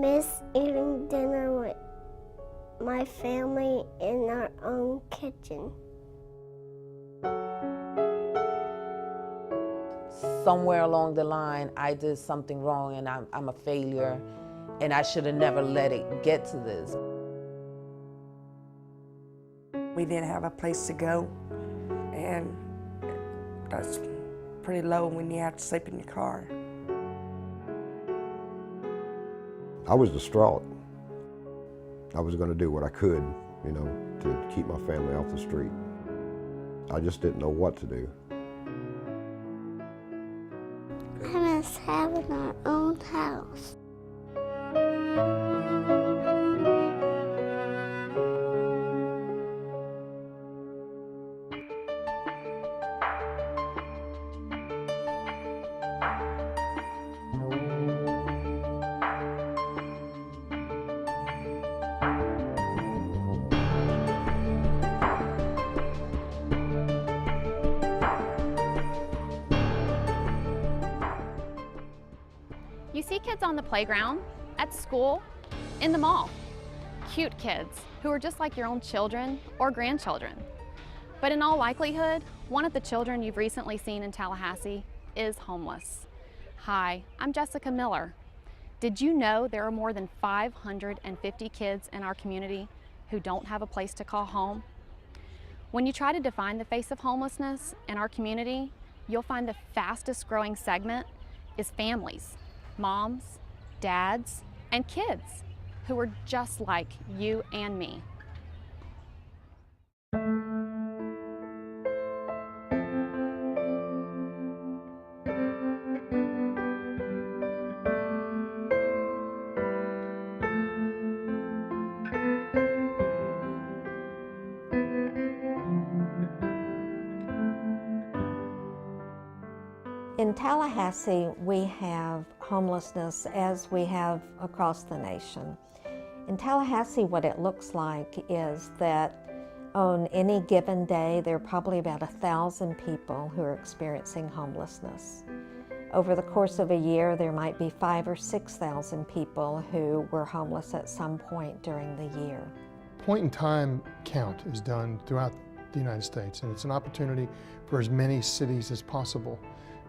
miss eating dinner with my family in our own kitchen. Somewhere along the line, I did something wrong and I'm a failure, and I should have never let it get to this. We didn't have a place to go, and that's pretty low when you have to sleep in your car. I was distraught. I was going to do what I could, you know, to keep my family off the street. I just didn't know what to do. I miss having our own house. You see kids on the playground, at school, in the mall. Cute kids who are just like your own children or grandchildren. But in all likelihood, one of the children you've recently seen in Tallahassee is homeless. Hi, I'm Jessica Miller. Did you know there are more than 550 kids in our community who don't have a place to call home? When you try to define the face of homelessness in our community, you'll find the fastest growing segment is families. Moms, dads, and kids who are just like you and me. In Tallahassee, we have homelessness as we have across the nation. In Tallahassee, what it looks like is that on any given day, there are probably about 1,000 people who are experiencing homelessness. Over the course of a year, there might be 5,000 or 6,000 people who were homeless at some point during the year. Point-in-time count is done throughout the United States, and it's an opportunity for as many cities as possible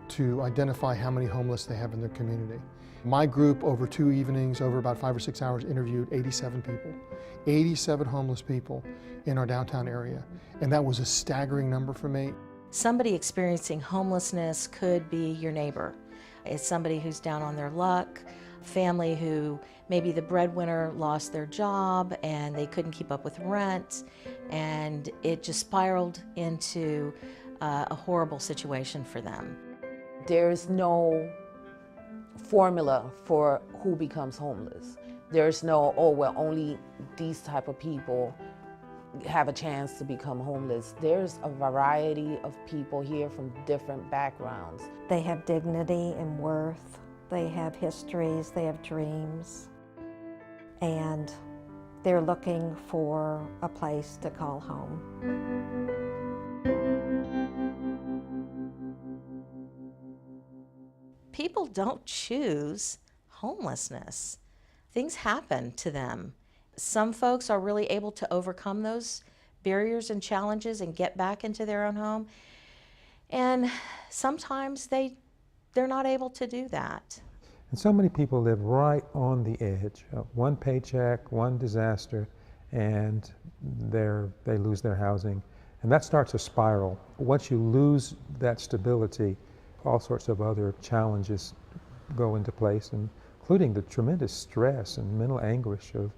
to identify how many homeless they have in their community. My group, over 2 evenings, over about 5 or 6 hours, interviewed 87 people, 87 homeless people in our downtown area, and that was a staggering number for me. Somebody experiencing homelessness could be your neighbor. It's somebody who's down on their luck, family who maybe the breadwinner lost their job and they couldn't keep up with rent, and it just spiraled into a horrible situation for them. There's no formula for who becomes homeless. There's no, oh, well, only these type of people have a chance to become homeless. There's a variety of people here from different backgrounds. They have dignity and worth. They have histories, they have dreams, and they're looking for a place to call home. People don't choose homelessness. Things happen to them. Some folks are really able to overcome those barriers and challenges and get back into their own home. And sometimes they're not able to do that. And so many people live right on the edge. One paycheck, one disaster, and they lose their housing. And that starts a spiral. Once you lose that stability, all sorts of other challenges go into place, including the tremendous stress and mental anguish of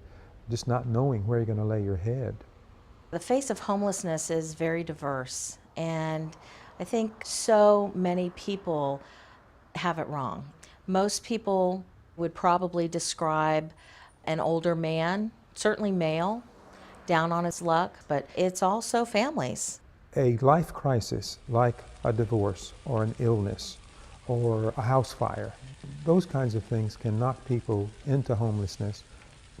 just not knowing where you're going to lay your head. The face of homelessness is very diverse, and I think so many people have it wrong. Most people would probably describe an older man, certainly male, down on his luck, but it's also families. A life crisis like a divorce or an illness or a house fire, those kinds of things can knock people into homelessness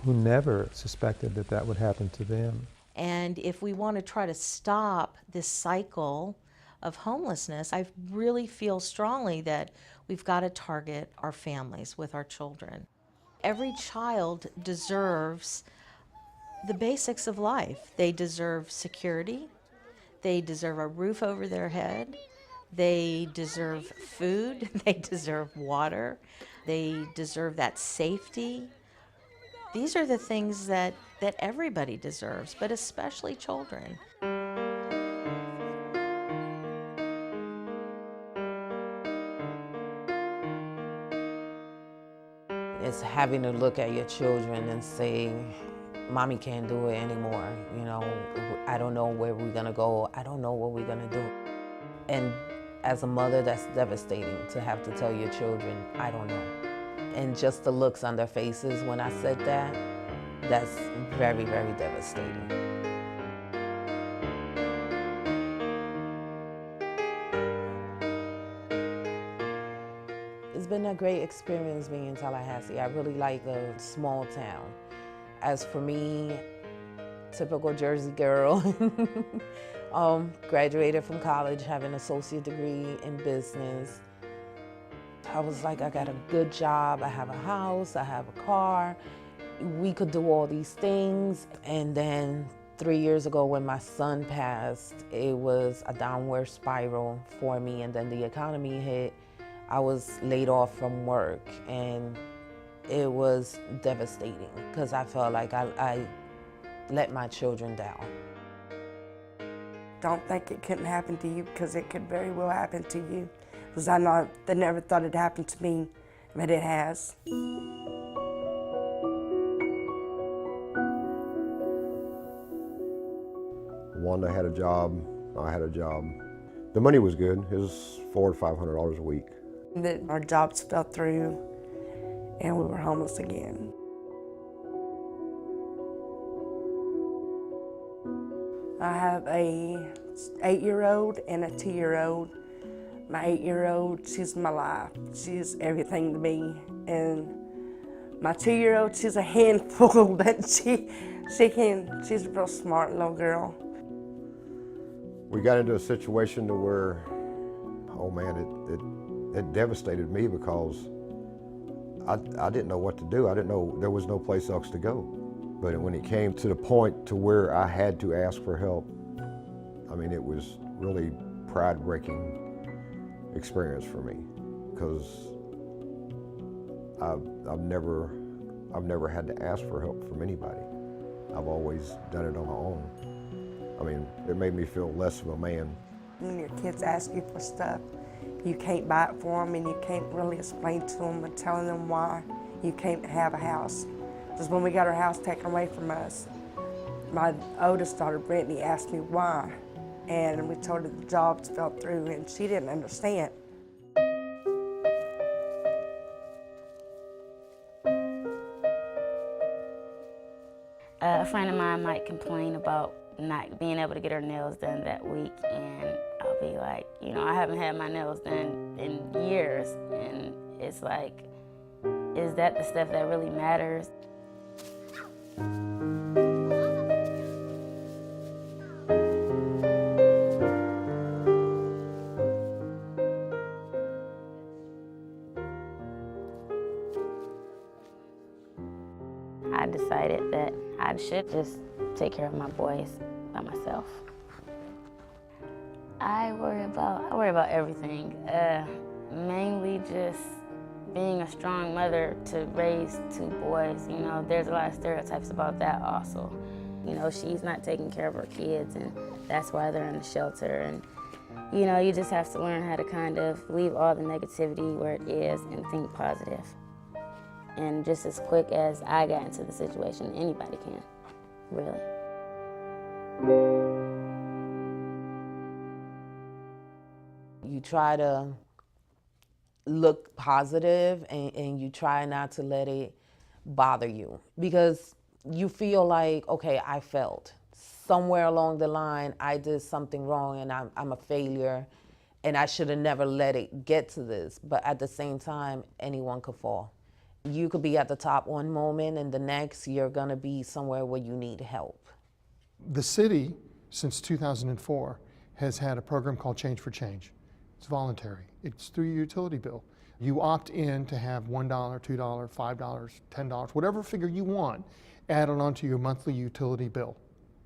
who never suspected that that would happen to them. And if we want to try to stop this cycle of homelessness, I really feel strongly that we've got to target our families with our children. Every child deserves the basics of life. They deserve security. They deserve a roof over their head. They deserve food. They deserve water. They deserve that safety. These are the things that everybody deserves, but especially children. It's having to look at your children and say, Mommy can't do it anymore. You know, I don't know where we're gonna go. I don't know what we're gonna do. And as a mother, that's devastating to have to tell your children, I don't know. And just the looks on their faces when I said that, that's very, very devastating. It's been a great experience being in Tallahassee. I really like the small town. As for me, typical Jersey girl, graduated from college, have an associate degree in business. I was like, I got a good job, I have a house, I have a car. We could do all these things. And then 3 years ago when my son passed, it was a downward spiral for me. And then the economy hit. I was laid off from work, and it was devastating because I felt like I let my children down. Don't think it couldn't happen to you, because it could very well happen to you. Because I never thought it happened to me, but it has. Wanda had a job, I had a job. The money was good. It was $400 to $500 a week. That our jobs fell through and we were homeless again. I have a 8-year-old and a 2-year-old. My 8-year-old, she's my life. She's everything to me. And my 2-year-old, she's a handful, but she's a real smart little girl. We got into a situation to where, oh man, it devastated me because I didn't know what to do. I didn't know, there was no place else to go. But when it came to the point to where I had to ask for help, I mean, it was really pride-breaking experience for me, because I've never had to ask for help from anybody. I've always done it on my own. I mean, it made me feel less of a man. When your kids ask you for stuff, you can't buy it for them, and you can't really explain to them and telling them why you can't have a house. Because when we got our house taken away from us, my oldest daughter, Brittany, asked me why. And we told her the jobs fell through, and she didn't understand. A friend of mine might complain about not being able to get her nails done that week, and I'll be like, you know, I haven't had my nails done in years, and it's like, is that the stuff that really matters? I decided that I should just take care of my boys by myself. I worry about everything. Mainly just being a strong mother to raise 2 boys. You know, there's a lot of stereotypes about that also. You know, she's not taking care of her kids, and that's why they're in the shelter. And, you know, you just have to learn how to kind of leave all the negativity where it is and think positive. And just as quick as I got into the situation, anybody can, really. You try to look positive, and you try not to let it bother you, because you feel like, okay, I failed. Somewhere along the line, I did something wrong, and I'm a failure, and I should have never let it get to this. But at the same time, anyone could fall. You could be at the top one moment, and the next you're gonna be somewhere where you need help. The city, since 2004, has had a program called Change for Change. It's voluntary. It's through your utility bill. You opt in to have $1, $2, $5, $10, whatever figure you want, added onto your monthly utility bill.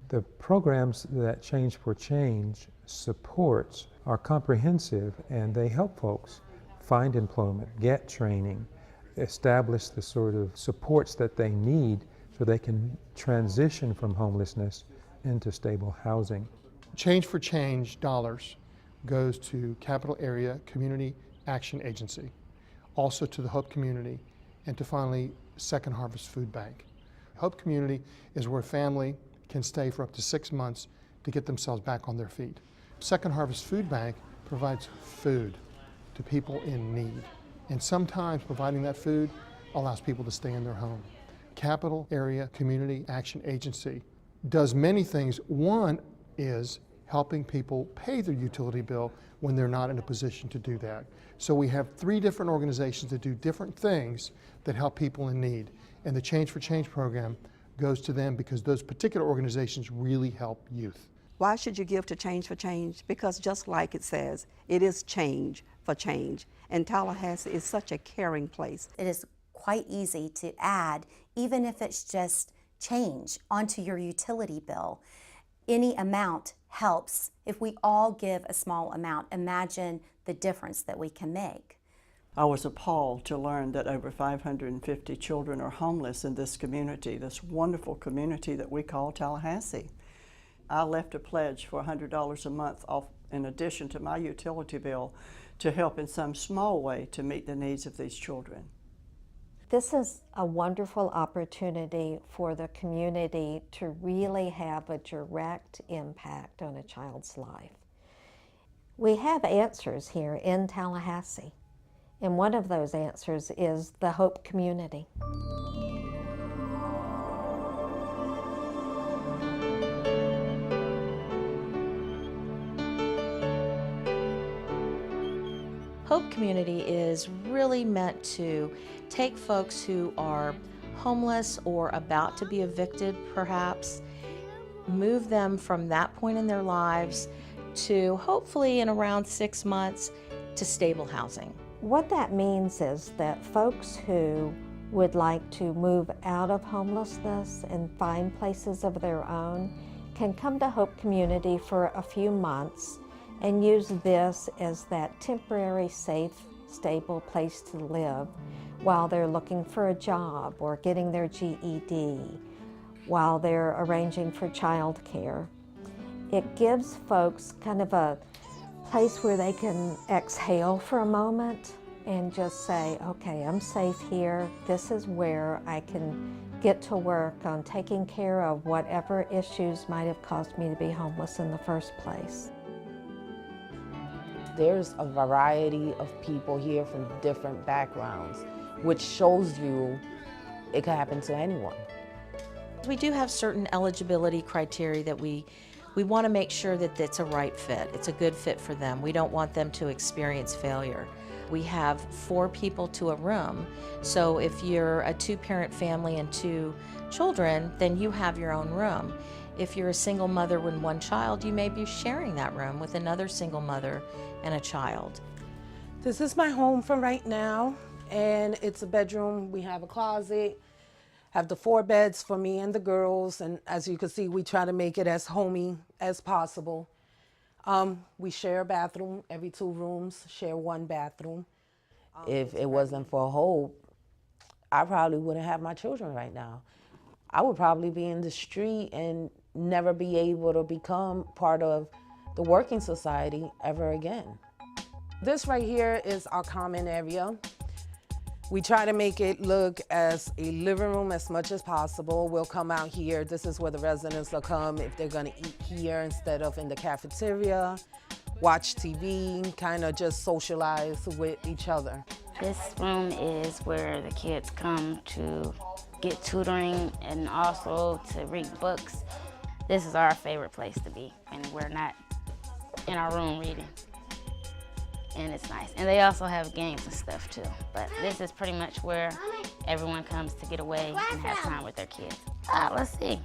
The programs that Change for Change supports are comprehensive, and they help folks find employment, get training, establish the sort of supports that they need so they can transition from homelessness into stable housing. Change for Change dollars goes to Capital Area Community Action Agency, also to the Hope Community, and to finally Second Harvest Food Bank. Hope Community is where a family can stay for up to 6 months to get themselves back on their feet. Second Harvest Food Bank provides food to people in need, and sometimes providing that food allows people to stay in their home. Capital Area Community Action Agency does many things. One is helping people pay their utility bill when they're not in a position to do that. So we have 3 different organizations that do different things that help people in need, and the Change for Change program goes to them because those particular organizations really help youth. Why should you give to Change for Change? Because just like it says, it is change for change. And Tallahassee is such a caring place. It is quite easy to add, even if it's just change onto your utility bill. Any amount helps. If we all give a small amount, imagine the difference that we can make. I was appalled to learn that over 550 children are homeless in this community, this wonderful community that we call Tallahassee. I left a pledge for $100 a month off in addition to my utility bill to help in some small way to meet the needs of these children. This is a wonderful opportunity for the community to really have a direct impact on a child's life. We have answers here in Tallahassee, and one of those answers is the Hope Community. Hope Community is really meant to take folks who are homeless or about to be evicted perhaps, move them from that point in their lives to hopefully in around 6 months to stable housing. What that means is that folks who would like to move out of homelessness and find places of their own can come to Hope Community for a few months and use this as that temporary, safe, stable place to live while they're looking for a job or getting their GED, while they're arranging for child care. It gives folks kind of a place where they can exhale for a moment and just say, okay, I'm safe here. This is where I can get to work on taking care of whatever issues might have caused me to be homeless in the first place. There's a variety of people here from different backgrounds, which shows you it could happen to anyone. We do have certain eligibility criteria that we want to make sure that it's a right fit. It's a good fit for them. We don't want them to experience failure. We have 4 people to a room, so if you're a 2-parent family and 2 children, then you have your own room. If you're a single mother with 1 child, you may be sharing that room with another single mother and a child. This is my home for right now, and it's a bedroom. We have a closet, have the 4 beds for me and the girls, and as you can see, we try to make it as homey as possible. We share a bathroom. Every 2 rooms share 1 bathroom. If it wasn't for Hope, I probably wouldn't have my children right now. I would probably be in the street and never be able to become part of the working society ever again. This right here is our common area. We try to make it look as a living room as much as possible. We'll come out here. This is where the residents will come if they're gonna eat here instead of in the cafeteria, watch TV, kind of just socialize with each other. This room is where the kids come to get tutoring and also to read books. This is our favorite place to be, and we're not in our room reading. And it's nice. And they also have games and stuff too. But this is pretty much where everyone comes to get away and have time with their kids. Let's see.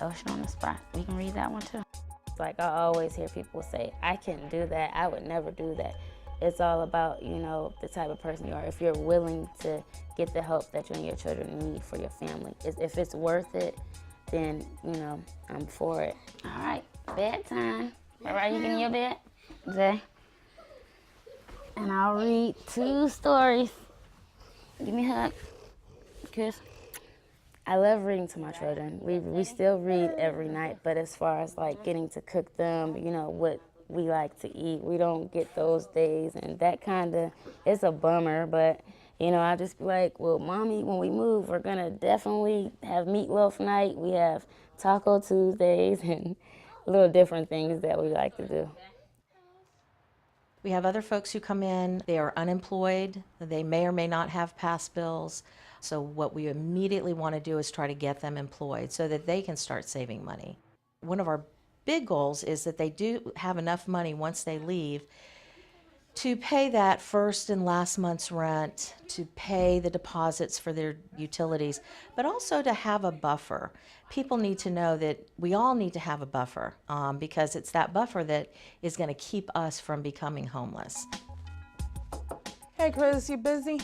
Ocean on the Spot. We can read that one too. Like I always hear people say, I couldn't do that. I would never do that. It's all about, you know, the type of person you are. If you're willing to get the help that you and your children need for your family. If it's worth it, then, you know, I'm for it. All right, bedtime. All right, you in your bed, Zay? And I'll read 2 stories. Give me a hug. Kiss. I love reading to my children. We still read every night, but as far as like getting to cook them, you know, what we like to eat, we don't get those days, and that kind of, it's a bummer, but you know, I just be like, well, Mommy, when we move, we're gonna definitely have meatloaf night. We have Taco Tuesdays and little different things that we like to do. We have other folks who come in, they are unemployed, they may or may not have past bills. So what we immediately want to do is try to get them employed so that they can start saving money. One of our big goals is that they do have enough money once they leave to pay that first and last month's rent, to pay the deposits for their utilities, but also to have a buffer. People need to know that we all need to have a buffer because it's that buffer that is going to keep us from becoming homeless. Hey Chris, you busy?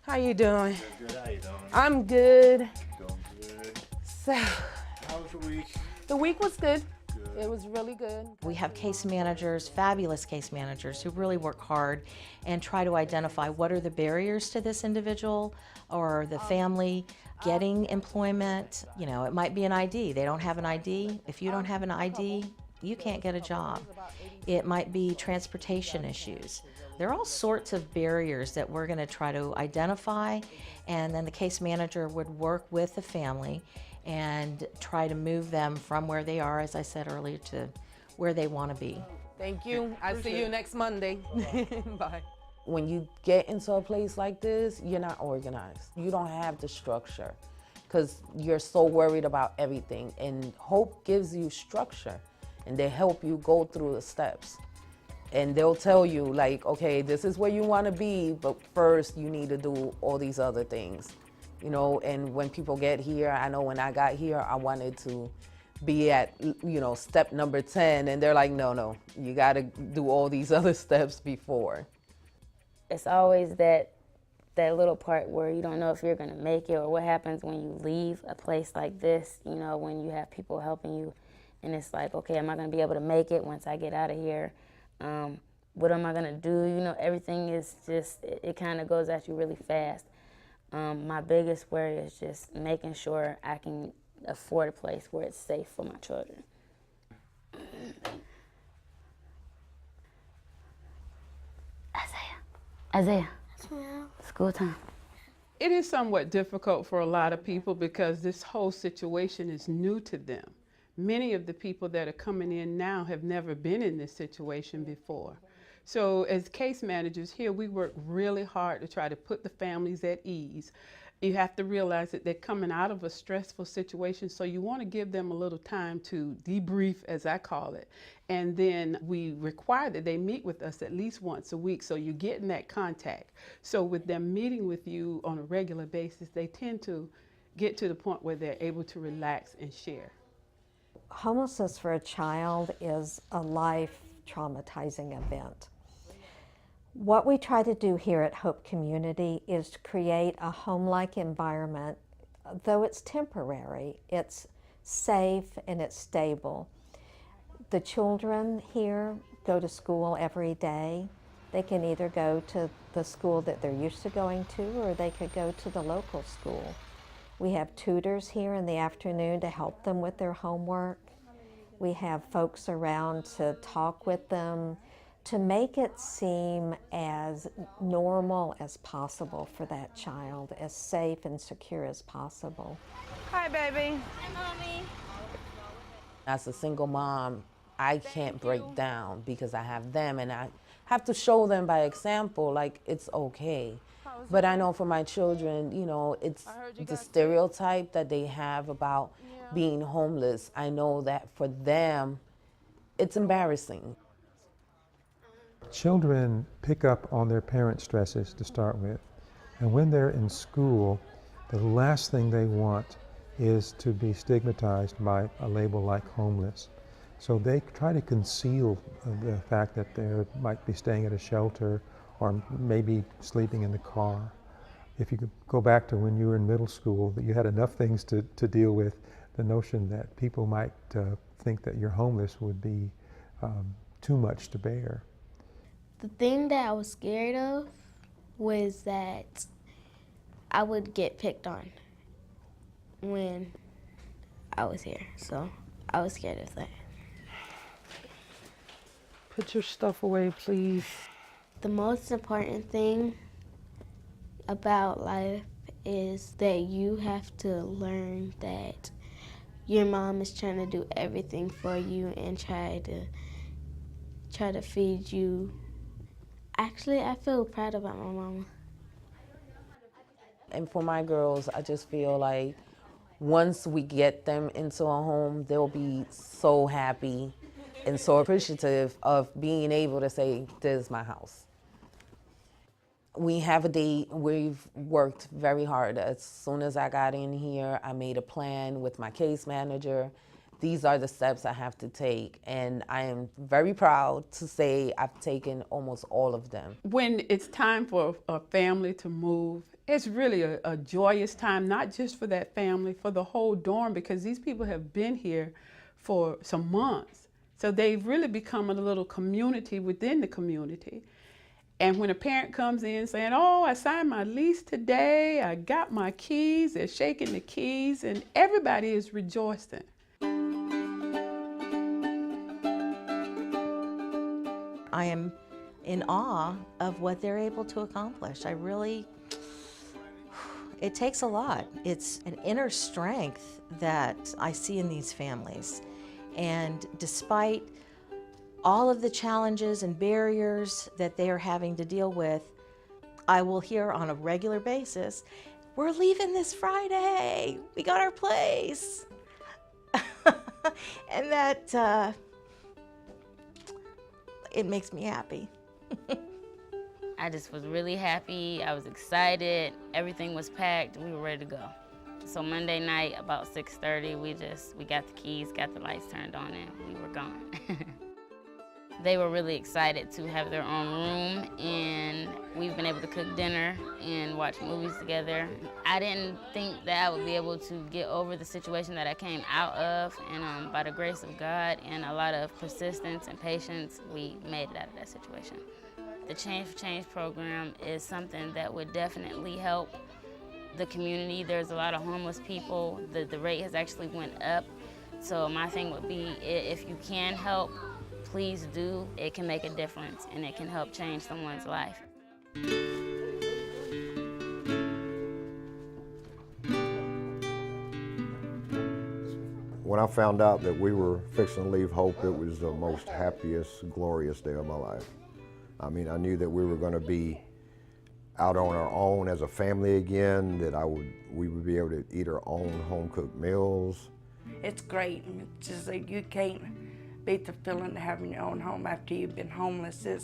How you doing? Good, how you doing? I'm good. Doing good. So, how was the week? The week was good. It was really good. We have case managers, fabulous case managers, who really work hard and try to identify what are the barriers to this individual or the family getting employment. You know, it might be an ID. They don't have an ID. If you don't have an ID, you can't get a job. It might be transportation issues. There are all sorts of barriers that we're going to try to identify, and then the case manager would work with the family and try to move them from where they are, as I said earlier, to where they want to be. Thank you. I'll see you next Monday. Bye. When you get into a place like this, you're not organized. You don't have the structure because you're so worried about everything. And Hope gives you structure, and they help you go through the steps. And they'll tell you, like, okay, this is where you want to be, but first you need to do all these other things. You know, and when people get here, I know when I got here, I wanted to be at, you know, step number 10, and they're like, no, you got to do all these other steps before. It's always that little part where you don't know if you're going to make it, or what happens when you leave a place like this, you know, when you have people helping you, and it's like, okay, am I going to be able to make it once I get out of here? What am I going to do? You know, everything is just, it kind of goes at you really fast. My biggest worry is just making sure I can afford a place where it's safe for my children. Isaiah, school time. It is somewhat difficult for a lot of people because this whole situation is new to them. Many of the people that are coming in now have never been in this situation before. So as case managers here, we work really hard to try to put the families at ease. You have to realize that they're coming out of a stressful situation, so you want to give them a little time to debrief, as I call it. And then we require that they meet with us at least once a week, so you're getting that contact. So with them meeting with you on a regular basis, they tend to get to the point where they're able to relax and share. Homelessness for a child is a life traumatizing event. What we try to do here at Hope Community is to create a home-like environment. Though it's temporary, it's safe and it's stable. The children here go to school every day. They can either go to the school that they're used to going to, or they could go to the local school. We have tutors here in the afternoon to help them with their homework. We have folks around to talk with them, to make it seem as normal as possible for that child, as safe and secure as possible. Hi, baby. Hi, Mommy. As a single mom, I can't break down because I have them, and I have to show them by example, like, it's okay. But I know for my children, you know, it's the stereotype that they have about being homeless. I know that for them, it's embarrassing. Children pick up on their parents' stresses to start with. And when they're in school, the last thing they want is to be stigmatized by a label like homeless. So they try to conceal the fact that they might be staying at a shelter or maybe sleeping in the car. If you could go back to when you were in middle school, that you had enough things to deal with, the notion that people might think that you're homeless would be too much to bear. The thing that I was scared of was that I would get picked on when I was here, so I was scared of that. Put your stuff away, please. The most important thing about life is that you have to learn that your mom is trying to do everything for you and try to feed you. Actually, I feel proud about my mama. And for my girls, I just feel like once we get them into a home, they'll be so happy and so appreciative of being able to say, this is my house. We have a date. We've worked very hard. As soon as I got in here, I made a plan with my case manager. These are the steps I have to take, and I am very proud to say I've taken almost all of them. When it's time for a family to move, it's really a joyous time, not just for that family, for the whole dorm, because these people have been here for some months. So they've really become a little community within the community. And when a parent comes in saying, oh, I signed my lease today, I got my keys, they're shaking the keys, and everybody is rejoicing. I am in awe of what they're able to accomplish. It takes a lot. It's an inner strength that I see in these families. And despite all of the challenges and barriers that they are having to deal with, I will hear on a regular basis, we're leaving this Friday. We got our place. And that, it makes me happy. I just was really happy. I was excited. Everything was packed. We were ready to go. So Monday night, about 6:30, we got the keys, got the lights turned on, and we were gone. They were really excited to have their own room, and we've been able to cook dinner and watch movies together. I didn't think that I would be able to get over the situation that I came out of, and by the grace of God and a lot of persistence and patience, we made it out of that situation. The Change for Change program is something that would definitely help the community. There's a lot of homeless people. The rate has actually went up. So my thing would be, if you can help, please do. It can make a difference, and it can help change someone's life. When I found out that we were fixing to leave Hope, it was the most happiest, glorious day of my life. I mean, I knew that we were going to be out on our own as a family again, that we would be able to eat our own home-cooked meals. It's great. It's just like you can't beat the feeling of having your own home after you've been homeless. It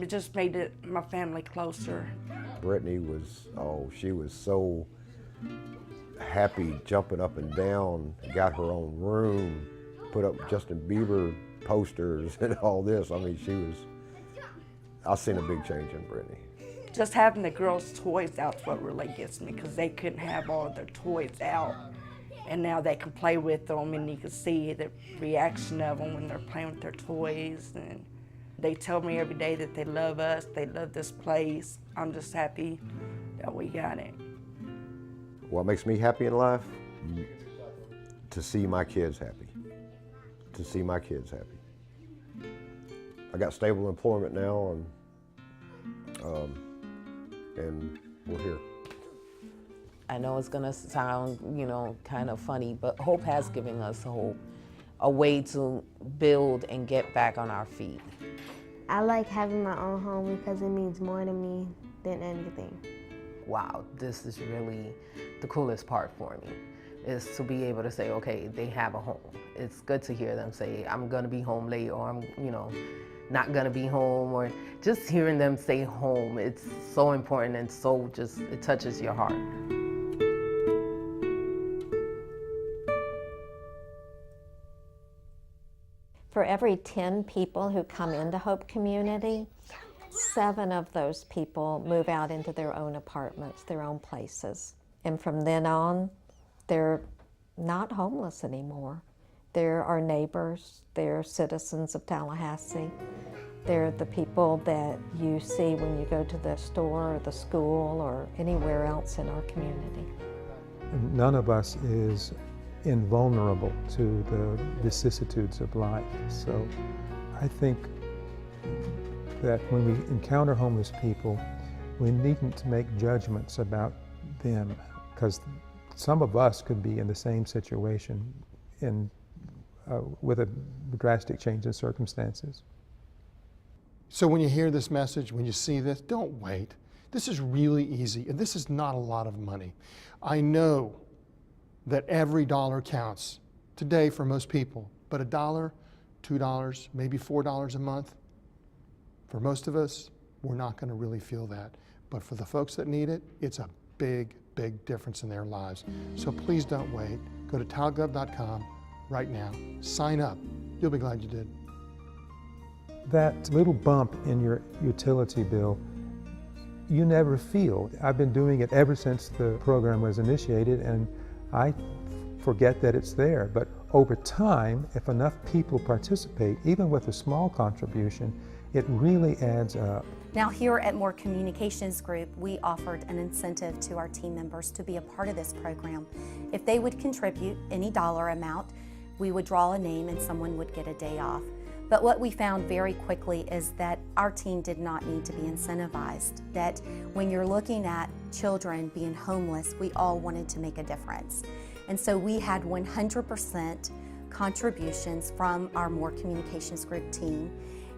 just made my family closer. Brittany was, she was so happy, jumping up and down, got her own room, put up Justin Bieber posters and all this. I mean, I've seen a big change in Brittany. Just having the girls' toys out's what really gets me, because they couldn't have all of their toys out. And now they can play with them, and you can see the reaction of them when they're playing with their toys. And they tell me every day that they love us, they love this place. I'm just happy that we got it. What makes me happy in life? To see my kids happy. To see my kids happy. I got stable employment now, and we're here. I know it's gonna sound, kind of funny, but Hope has given us hope, a way to build and get back on our feet. I like having my own home because it means more to me than anything. Wow, this is really the coolest part for me, is to be able to say, okay, they have a home. It's good to hear them say, I'm gonna be home late, or I'm, not gonna be home, or just hearing them say home. It's so important, and so it touches your heart. For every 10 people who come into Hope Community, 7 of those people move out into their own apartments, their own places. And from then on, they're not homeless anymore. They're our neighbors, they're citizens of Tallahassee. They're the people that you see when you go to the store or the school or anywhere else in our community. None of us is invulnerable to the vicissitudes of life. So I think that when we encounter homeless people, we needn't make judgments about them, because some of us could be in the same situation with a drastic change in circumstances. So when you hear this message, when you see this, don't wait. This is really easy, and this is not a lot of money. I know that every dollar counts today for most people, but $1, $2, maybe $4 a month, for most of us, we're not going to really feel that. But for the folks that need it, it's a big, big difference in their lives. So please don't wait. Go to talgov.com right now. Sign up. You'll be glad you did. That little bump in your utility bill, you never feel. I've been doing it ever since the program was initiated, and I forget that it's there. But over time, if enough people participate, even with a small contribution, it really adds up. Now here at More Communications Group, we offered an incentive to our team members to be a part of this program. If they would contribute any dollar amount, we would draw a name and someone would get a day off. But what we found very quickly is that our team did not need to be incentivized, that when you're looking at children being homeless, we all wanted to make a difference. And so we had 100% contributions from our More Communications Group team,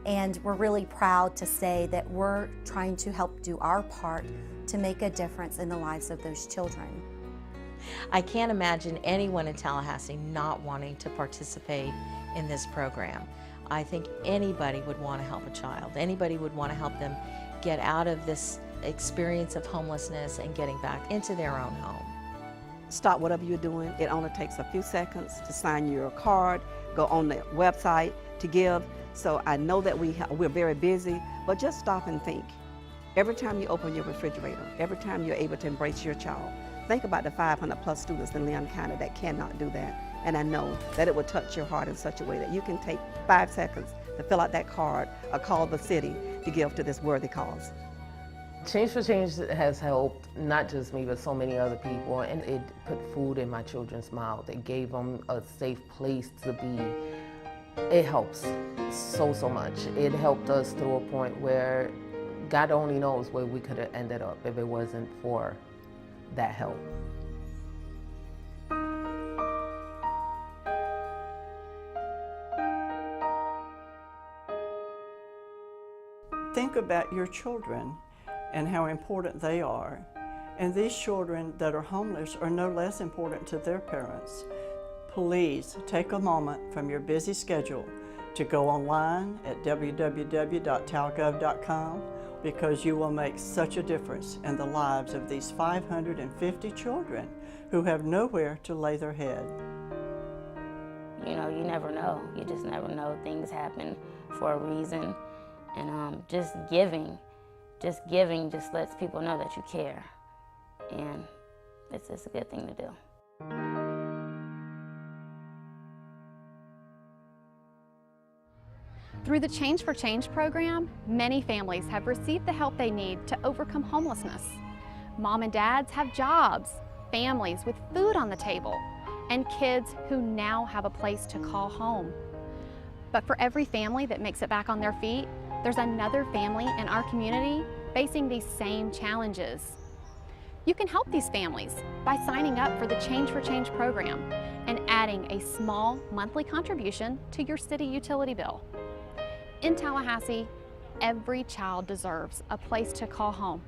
and we're really proud to say that we're trying to help do our part to make a difference in the lives of those children. I can't imagine anyone in Tallahassee not wanting to participate in this program. I think anybody would want to help a child. Anybody would want to help them get out of this experience of homelessness and getting back into their own home. Stop whatever you're doing. It only takes a few seconds to sign your card, go on the website to give. So I know that we're very busy, but just stop and think. Every time you open your refrigerator, every time you're able to embrace your child, think about the 500+ students in Leon County that cannot do that. And I know that it will touch your heart in such a way that you can take 5 seconds to fill out that card or call the city to give to this worthy cause. Change for Change has helped not just me, but so many other people, and it put food in my children's mouth. It gave them a safe place to be. It helps so much. It helped us through a point where God only knows where we could have ended up if it wasn't for that help. Think about your children and how important they are. And these children that are homeless are no less important to their parents. Please take a moment from your busy schedule to go online at www.talgov.com, because you will make such a difference in the lives of these 550 children who have nowhere to lay their head. You know, you never know. You just never know. Things happen for a reason. And just giving just lets people know that you care. And it's a good thing to do. Through the Change for Change program, many families have received the help they need to overcome homelessness. Mom and dads have jobs, families with food on the table, and kids who now have a place to call home. But for every family that makes it back on their feet, there's another family in our community facing these same challenges. You can help these families by signing up for the Change for Change program and adding a small monthly contribution to your city utility bill. In Tallahassee, every child deserves a place to call home.